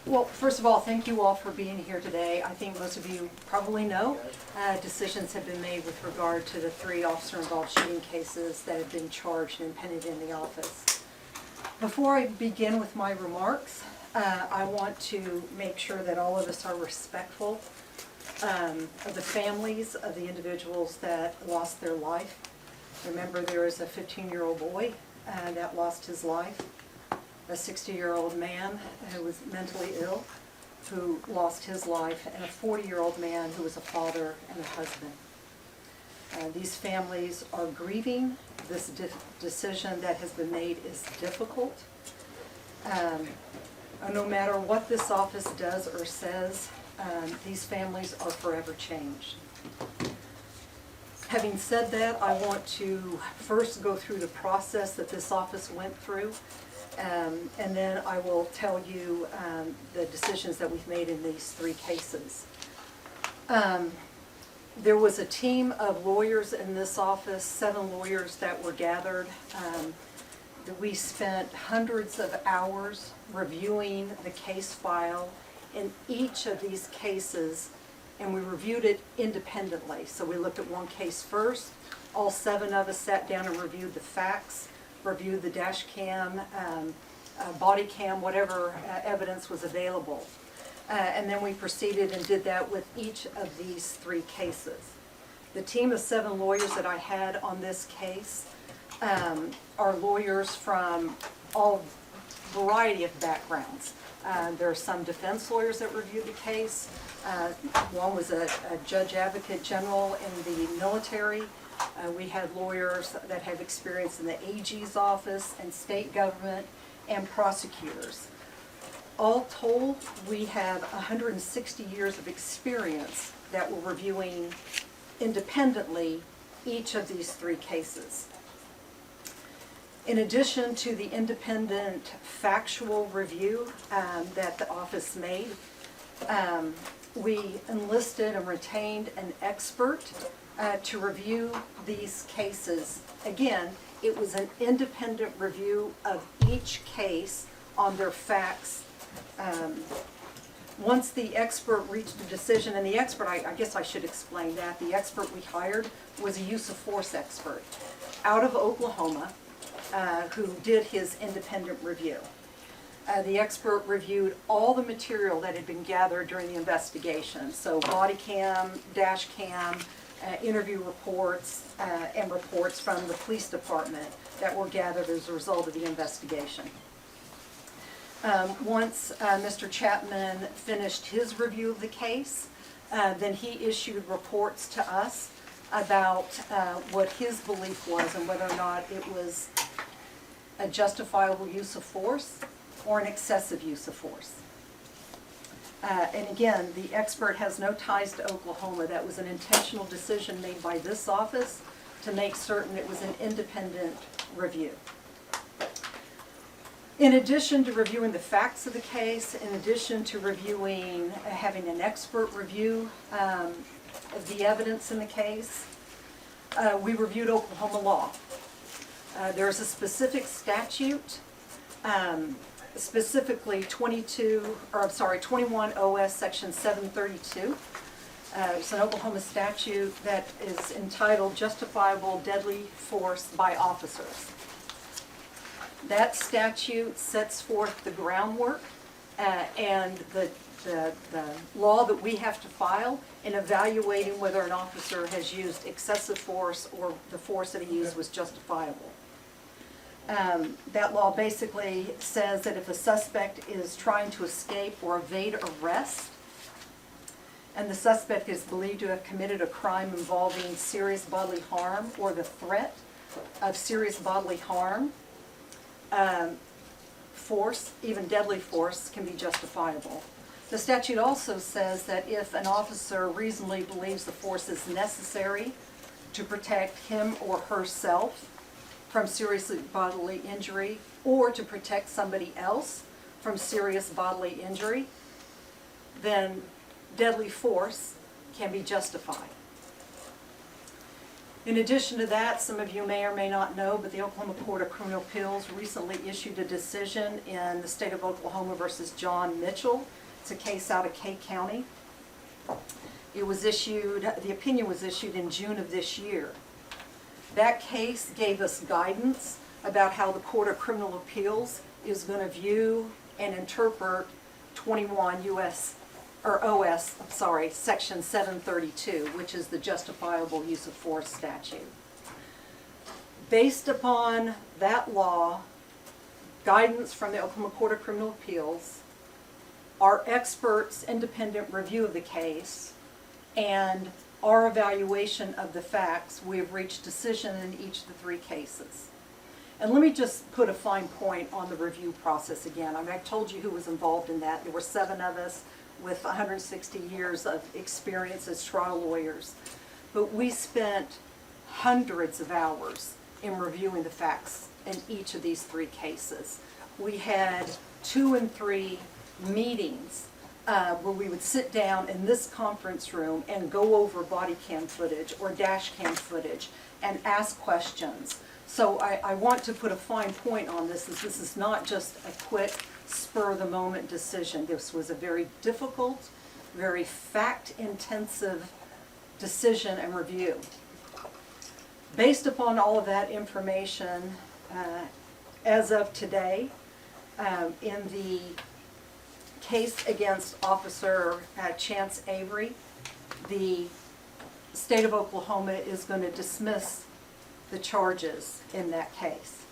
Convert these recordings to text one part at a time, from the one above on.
Well, first of all, thank you all for being here today. I think most of you probably know decisions have been made with regard to the 3 officer-involved shooting cases that have been charged and pending in the office. Before I begin with my remarks, I want to make sure that all of us are respectful of the families of the individuals that lost their life. Remember, there is a 15-year-old boy that lost his life, a 60-year-old man who was mentally ill who lost his life, and a 40-year-old man who was a father and a husband. These families are grieving. This decision that has been made is difficult. No matter what this office does or says, these families are forever changed. Having said that, I want to first go through the process that this office went through, and then I will tell you the decisions that we've made in these 3 cases. There was a team of lawyers in this office, 7 lawyers that were gathered. We spent hundreds of hours reviewing the case file in each of these cases, and we reviewed it independently. So we looked at one case first. All 7 of us sat down and reviewed the facts, reviewed the dash cam, body cam, whatever evidence was available. And then we proceeded and did that with each of these 3 cases. The team of 7 lawyers that I had on this case are lawyers from all variety of backgrounds. There are some defense lawyers that reviewed the case. One was a judge advocate general in the military. We had lawyers that have experience in the AG's office and state government and prosecutors. All told, we have 160 years of experience that we're reviewing independently each of these 3 cases. In addition to the independent factual review that the office made, we enlisted and retained an expert to review these cases. Again, it was an independent review of each case on their facts. Once the expert reached a decision, and the expert, I guess I should explain that, the expert we hired was a use of force expert out of Oklahoma who did his independent review. The expert reviewed all the material that had been gathered during the investigation, so body cam, dash cam, interview reports, and reports from the police department that were gathered as a result of the investigation. Once Mr. Chapman finished his review of the case, then he issued reports to us about what his belief was and whether or not it was a justifiable use of force or an excessive use of force. And again, the expert has no ties to Oklahoma. That was an intentional decision made by this office to make certain it was an independent review. In addition to reviewing the facts of the case, in addition to reviewing, having an expert review of the evidence in the case, we reviewed Oklahoma law. There's a specific statute, specifically 21 OS section 732. It's an Oklahoma statute that is entitled Justifiable Deadly Force by Officers. That statute sets forth the groundwork and the law that we have to file in evaluating whether an officer has used excessive force or the force that he used was justifiable. That law basically says that if a suspect is trying to escape or evade arrest, and the suspect is believed to have committed a crime involving serious bodily harm or the threat of serious bodily harm, force, even deadly force, can be justifiable. The statute also says that if an officer reasonably believes the force is necessary to protect him or herself from serious bodily injury or to protect somebody else from serious bodily injury, then deadly force can be justified. In addition to that, some of you may or may not know, but the Oklahoma Court of Criminal Appeals recently issued a decision in the state of Oklahoma versus John Mitchell. It's a case out of Kay County. It was issued, the opinion was issued in June of this year. That case gave us guidance about how the Court of Criminal Appeals is going to view and interpret 21 Section 732, which is the justifiable use of force statute. Based upon that law, guidance from the Oklahoma Court of Criminal Appeals, our experts' independent review of the case, and our evaluation of the facts, we have reached decision in each of the three cases. And let me just put a fine point on the review process again. I mean, I told you who was involved in that. There were 7 of us with 160 years of experience as trial lawyers. But we spent hundreds of hours in reviewing the facts in each of these 3 cases. We had 2 and 3 meetings where we would sit down in this conference room and go over body cam footage or dash cam footage and ask questions. So I want to put a fine point on this. This is not just a quick spur-of-the-moment decision. This was a very difficult, very fact-intensive decision and review. Based upon all of that information, as of today, in the case against Officer Chance Avery, the state of Oklahoma is going to dismiss the charges in that case.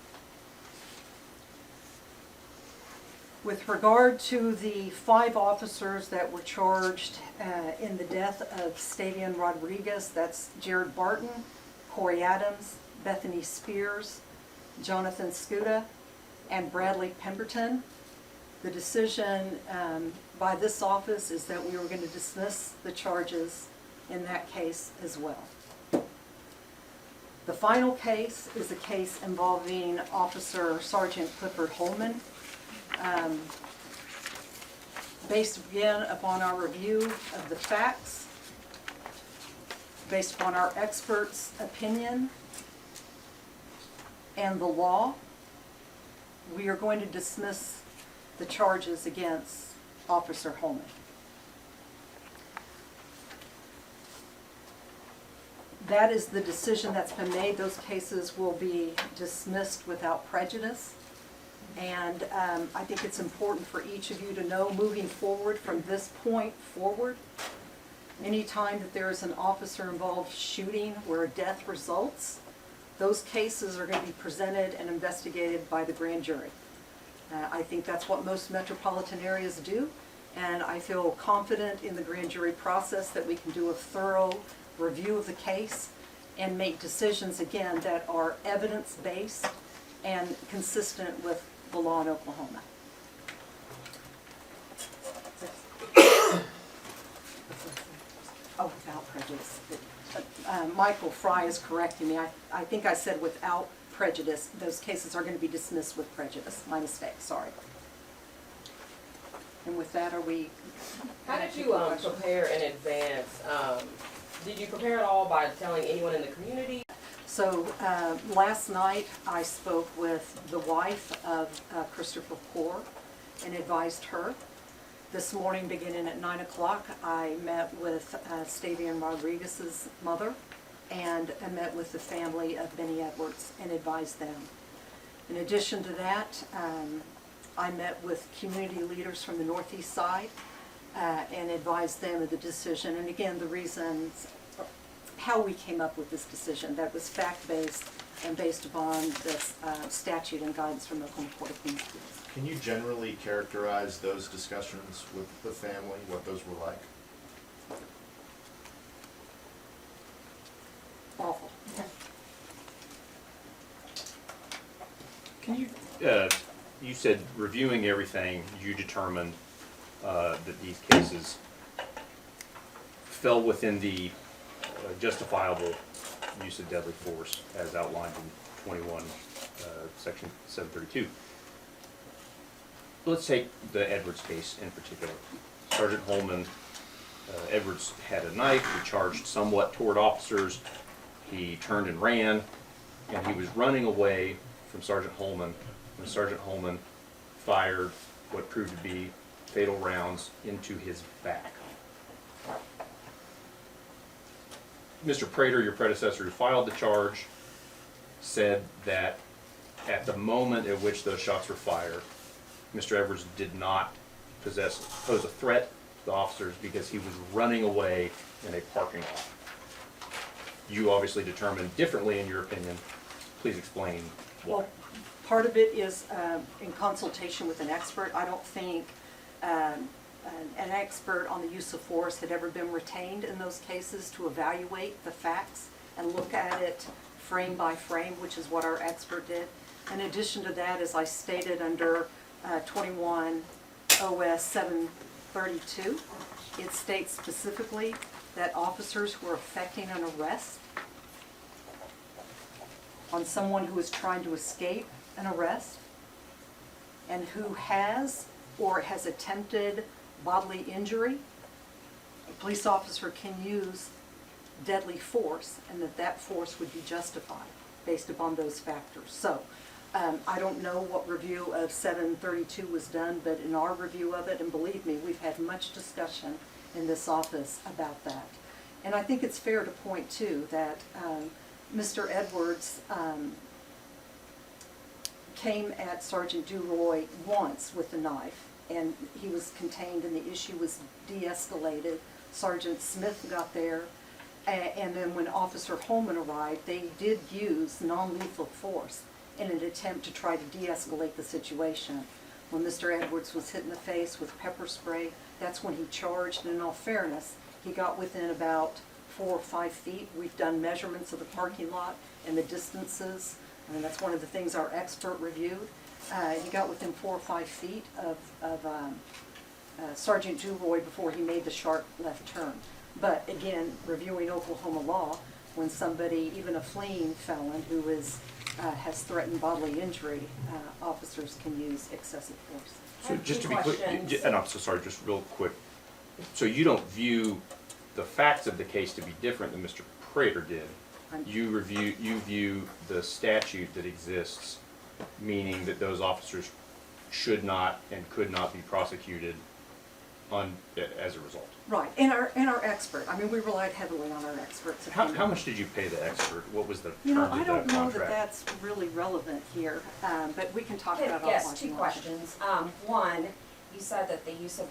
With regard to the 5 officers that were charged in the death of Stavian Rodriguez, that's Jared Barton, Corey Adams, Bethany Spears, Jonathan Scuda, and Bradley Pemberton, the decision by this office is that we were going to dismiss the charges in that case as well. The final case is a case involving Officer Sergeant Clifford Holman. Based again upon our review of the facts, based upon our experts' opinion and the law, we are going to dismiss the charges against Officer Holman. That is the decision that's been made. Those cases will be dismissed without prejudice. And I think it's important for each of you to know, moving forward from this point forward, anytime that there is an officer-involved shooting where a death results, those cases are going to be presented and investigated by the grand jury. I think that's what most metropolitan areas do, and I feel confident in the grand jury process that we can do a thorough review of the case and make decisions, again, that are evidence-based and consistent with the law in Oklahoma. Oh, without prejudice. Michael Fry is correcting me. I think I said without prejudice. Those cases are going to be dismissed with prejudice. My mistake, sorry. And with that, are we... How did you prepare in advance? Did you prepare at all by telling anyone in the community? So last night I spoke with the wife of Christopher Poor and advised her. This morning, beginning at 9 o'clock, I met with Stavian Rodriguez's mother, and I met with the family of Benny Edwards and advised them. In addition to that, I met with community leaders from the Northeast side and advised them of the decision, and again, the reasons, how we came up with this decision. That was fact-based and based upon this statute and guidance from the Oklahoma Court of Criminal Appeals. Can you generally characterize those discussions with the family, what those were like? Awful. Can you, you said reviewing everything, you determined that these cases fell within the justifiable use of deadly force as outlined in 21 Section 732. Let's take the Edwards case in particular. Sergeant Holman, Edwards had a knife, he charged somewhat toward officers. He turned and ran, and he was running away from Sergeant Holman when Sergeant Holman fired what proved to be fatal rounds into his back. Mr. Prater, your predecessor who filed the charge, said that at the moment at which those shots were fired, Mr. Edwards did not pose a threat to the officers because he was running away in a parking lot. You obviously determined differently in your opinion. Please explain why. Well, part of it is in consultation with an expert. I don't think an expert on the use of force had ever been retained in those cases to evaluate the facts and look at it frame by frame, which is what our expert did. In addition to that, as I stated under 21 OS 732, it states specifically that officers who are effecting an arrest on someone who is trying to escape an arrest and who has or has attempted bodily injury, a police officer can use deadly force, and that force would be justified based upon those factors. So I don't know what review of 732 was done, but in our review of it, and believe me, we've had much discussion in this office about that. And I think it's fair to point too that Mr. Edwards came at Sergeant Duroy once with a knife, and he was contained and the issue was de-escalated. Sergeant Smith got there, and then when Officer Holman arrived, they did use non-lethal force in an attempt to try to de-escalate the situation. When Mr. Edwards was hit in the face with pepper spray, that's when he charged, and in all fairness, he got within about 4 or 5 feet. We've done measurements of the parking lot and the distances. I mean, that's one of the things our expert reviewed. He got within 4 or 5 feet of Sergeant Duroy before he made the sharp left turn. But again, reviewing Oklahoma law, when somebody, even a fleeing felon who is has threatened bodily injury, officers can use excessive force. So just to be clear, and I'm so sorry, just real quick. So you don't view the facts of the case to be different than Mr. Prater did. You view the statute that exists, meaning that those officers should not and could not be prosecuted as a result. Right, and our expert. I mean, we relied heavily on our experts. How much did you pay the expert? What was the You know, terms I of don't that know contract? that that's really relevant here, but we can talk about it. Yes, 2 questions. One, you said that the use of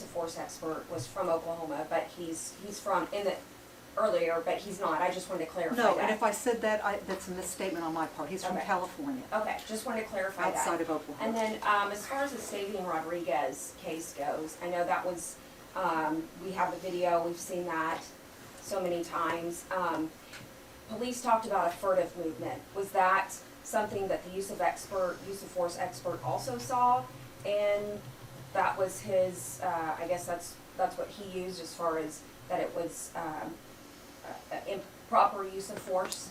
force expert was from Oklahoma, but he's from earlier, but he's not. I just wanted to clarify that. No, and if I said that, that's a misstatement on my part. He's from Okay. California, Okay, just wanted to clarify that. outside of Oklahoma. And then, as far as the Stavian Rodriguez case goes, I know that was, we have the video, we've seen that so many times. Police talked about a furtive movement. Was that something that the use of force expert also saw? And that was his, I guess that's what he used as far as that it was improper use of force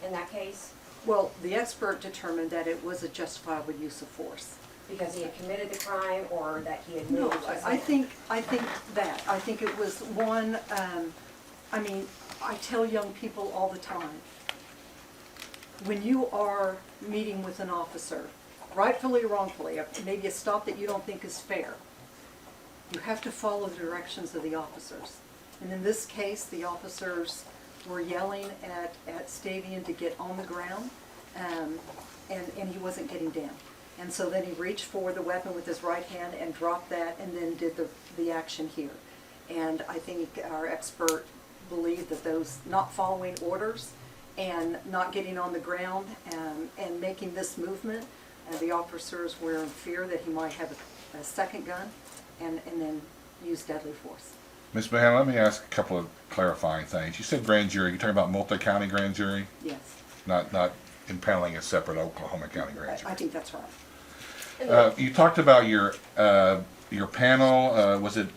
in that case? Well, the expert determined that it was a justifiable use of force. Because he had committed the crime or that he had No, moved? I think that. I think it was one, I mean, I tell young people all the time, when you are meeting with an officer, rightfully or wrongfully, maybe a stop that you don't think is fair, you have to follow the directions of the officers. And in this case, the officers were yelling at Stavian to get on the ground, and he wasn't getting down. And so then he reached for the weapon with his right hand and dropped that and then did the action here. And I think our expert believed that those not following orders and not getting on the ground and making this movement, the officers were in fear that he might have a second gun and then use deadly force. Ms. Behenna, let me ask a couple of clarifying things. You said grand jury. You're talking about multi-county grand jury, Yes, not impaneling a separate Oklahoma County grand jury. I think that's right. You talked about your panel. Was it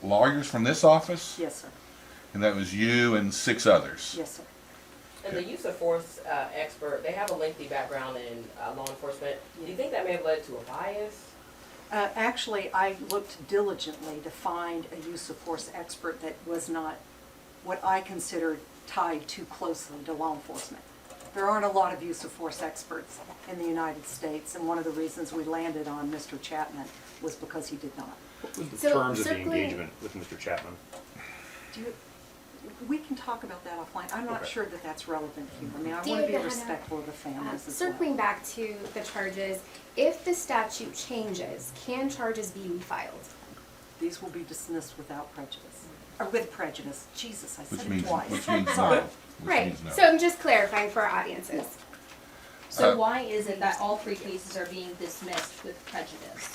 lawyers from this office? Yes, sir. And that was you and 6 others. Yes, sir. And the use of force expert, they have a lengthy background in law enforcement. Do you think that may have led to a bias? Actually, I looked diligently to find a use of force expert that was not what I considered tied too closely to law enforcement. There aren't a lot of use of force experts in the United States, and one of the reasons we landed on Mr. Chapman was because he did not. What was the So, terms of the circling- engagement with Mr. Chapman? We can talk about that offline. I'm not Okay. sure that that's relevant here. I mean, I want David to be Behenna, respectful of the families as well. Circling back to the charges, if the statute changes, can charges be refiled? These will be dismissed without prejudice, or with prejudice. Jesus, I said Which it means, twice. which means Sorry. no. Which Right, means no. so I'm just clarifying for our audiences. So why is it that all three cases are being dismissed with prejudice?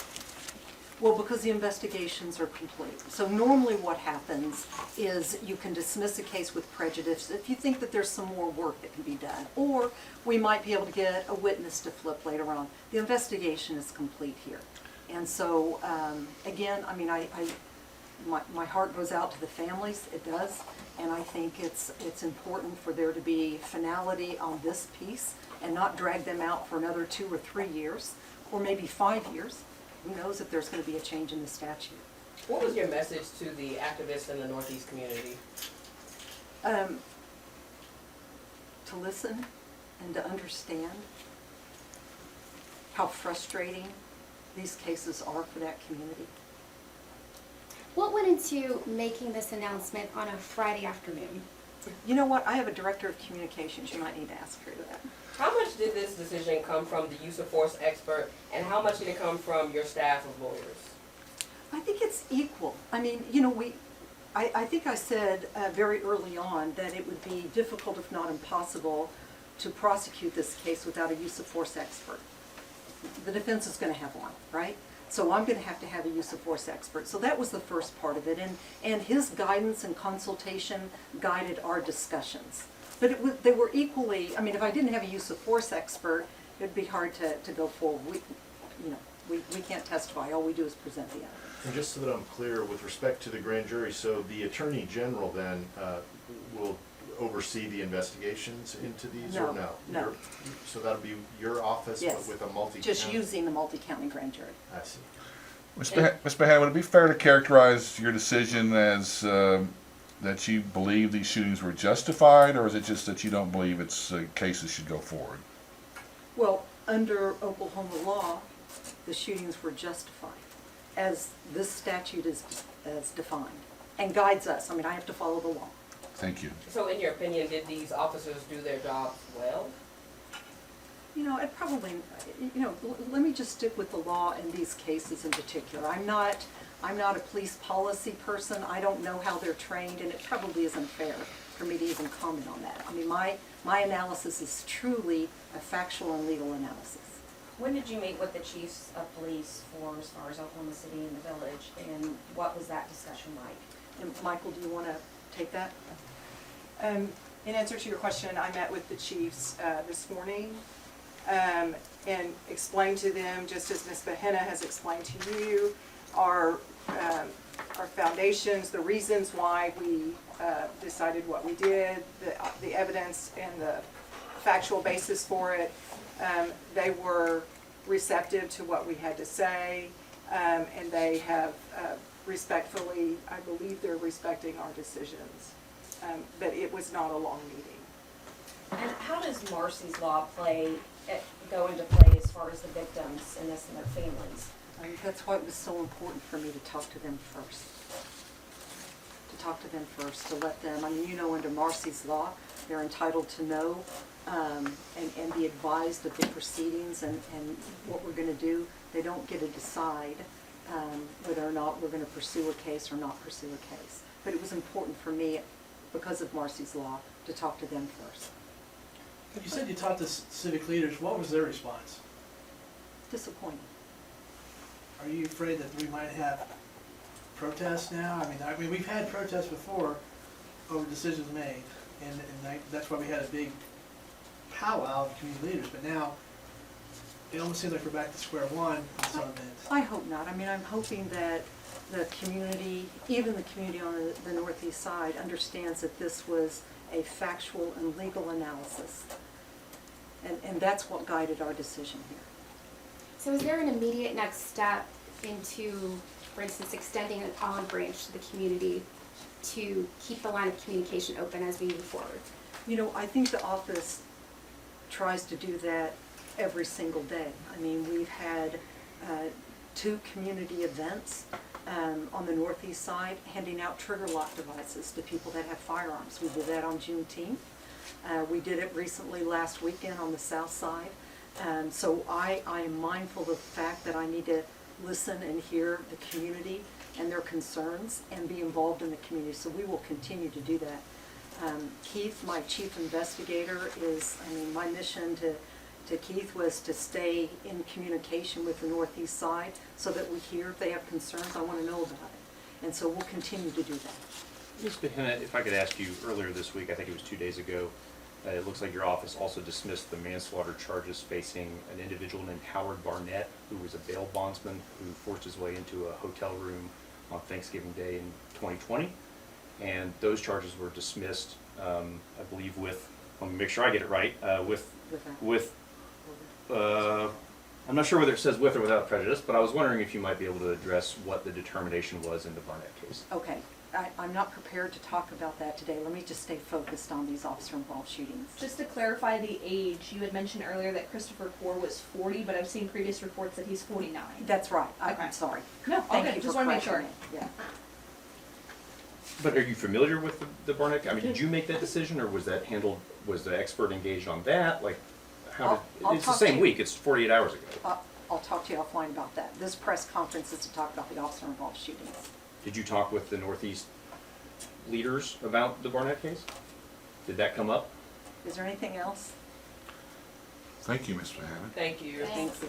Well, because the investigations are complete. So normally what happens is you can dismiss a case with prejudice if you think that there's some more work that can be done. Or we might be able to get a witness to flip later on. The investigation is complete here. And so, again, I mean, my heart goes out to the families, it does. And I think it's important for there to be finality on this piece and not drag them out for another 2 or 3 years, or maybe 5 years. Who knows if there's going to be a change in the statute? What was your message to the activists in the Northeast community? To listen and to understand how frustrating these cases are for that community. What went into making this announcement on a Friday afternoon? You know what? I have a director of communications. You might need to ask her that. How much did this decision come from the use of force expert, and how much did it come from your staff of lawyers? I think it's equal. I mean, you know, I think I said very early on that it would be difficult, if not impossible, to prosecute this case without a use of force expert. The defense is going to have one, right? So I'm going to have a use of force expert. So that was the first part of it. And his guidance and consultation guided our discussions. But they were equally, I mean, if I didn't have a use of force expert, it'd be hard to go forward. We can't testify. All we do is present the evidence. And just so that I'm clear, with respect to the grand jury, so the Attorney General then will oversee the investigations into these, or no? No. So that'll be your office, Yes. but with a multi-county? Just using the multi-county grand jury. I see. Ms. Behenna, would it be fair to characterize your decision as that you believe these shootings were justified, or is it just that you don't believe its cases should go forward? Well, under Oklahoma law, the shootings were justified, as this statute is defined, and guides us. I mean, I have to follow the law. Thank you. So in your opinion, did these officers do their jobs well? You know, it probably, you know, let me just stick with the law in these cases in particular. I'm not a police policy person. I don't know how they're trained, and it probably isn't fair for me to even comment on that. I mean, my analysis is truly a factual and legal analysis. When did you meet with the chiefs of police for as far as Oklahoma City and the village, and what was that discussion like? And Michael, do you want to take that? In answer to your question, I met with the chiefs this morning and explained to them, just as Ms. Behenna has explained to you, our foundations, the reasons why we decided what we did, the evidence and the factual basis for it. They were receptive to what we had to say, and they have respectfully, I believe they're respecting our decisions. But it was not a long meeting. And how does Marcy's Law go into play as far as the victims and this and their families? That's why it was so important for me to talk to them first. To let them, I mean, you know, under Marcy's Law, they're entitled to know and be advised of the proceedings and what we're going to do. They don't get to decide whether or not we're going to pursue a case or not pursue a case. But it was important for me, because of Marcy's Law, to talk to them first. You said you talked to civic leaders. What was their response? Disappointed. Are you afraid that we might have protests now? I mean, we've had protests before over decisions made, and that's why we had a big powwow of community leaders. But now it almost seems like we're back to square one in some events. I hope not. I mean, I'm hoping that the community, even the community on the northeast side, understands that this was a factual and legal analysis. And that's what guided our decision here. So is there an immediate next step into, for instance, extending an olive branch to the community to keep the line of communication open as we move forward? You know, I think the office tries to do that every single day. I mean, we've had 2 community events on the northeast side, handing out trigger lock devices to people that have firearms. We did that on Juneteenth. We did it recently last weekend on the south side. So I am mindful of the fact that I need to listen and hear the community and their concerns and be involved in the community. So we will continue to do that. Keith, my chief investigator, my mission to Keith was to stay in communication with the northeast side so that we hear if they have concerns. I want to know about it. And so we'll continue to do that. Ms. Behenna, if I could ask you, earlier this week, I think it was 2 days ago, it looks like your office also dismissed the manslaughter charges facing an individual named Howard Barnett, who was a bail bondsman who forced his way into a hotel room on Thanksgiving Day in 2020. And those charges were dismissed, I believe let me make sure I get it right, I'm not sure whether it says with or without prejudice, but I was wondering if you might be able to address what the determination was in the Barnett case. Okay, I'm not prepared to talk about that today. Let me just stay focused on these officer-involved shootings. Just to clarify the age, you had mentioned earlier that Christopher Core was 40, but I've seen previous reports that he's 49. That's right. Okay. I'm sorry. No, all Thank good. you Just for want to make sure. correcting me. Yeah. But are you familiar with the Barnett? I mean, did you make that decision, or was that handled? Was the expert engaged on that? Like, how I'll did? It's the talk to same you. week. It's 48 hours ago. I'll talk to you offline about that. This press conference is to talk about the officer-involved shootings. Did you talk with the Northeast leaders about the Barnett case? Did that come up? Is there anything else? Thank you, Ms. Behenna. Thank you. Thank you.